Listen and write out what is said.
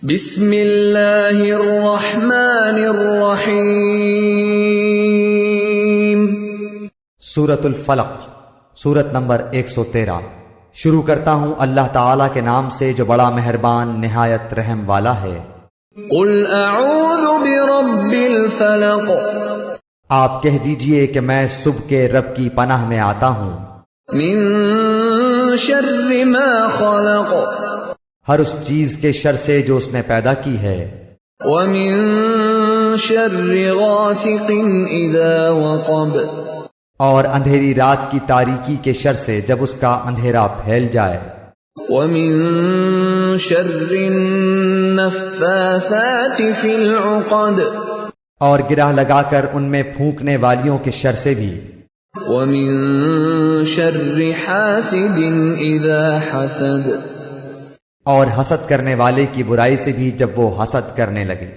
بسم اللہ الرحمن الرحیم۔ سورۃ الفلق، سورت نمبر 113۔ شروع کرتا ہوں اللہ تعالیٰ کے نام سے جو بڑا مہربان نہایت رحم والا ہے۔ قل اعوذ برب الفلق۔ آپ کہہ دیجئے کہ میں صبح کے رب کی پناہ میں آتا ہوں، من شر ما خلق، ہر اس چیز کے شر سے جو اس نے پیدا کی ہے، ومن شر غاسق اذا وقب، اور اندھیری رات کی تاریکی کے شر سے جب اس کا اندھیرا پھیل جائے، ومن شر النفاثات فی العقد، اور گرہ لگا کر ان میں پھونکنے والیوں کے شر سے بھی، ومن شر حاسد اذا حسد، اور حسد کرنے والے کی برائی سے بھی جب وہ حسد کرنے لگے۔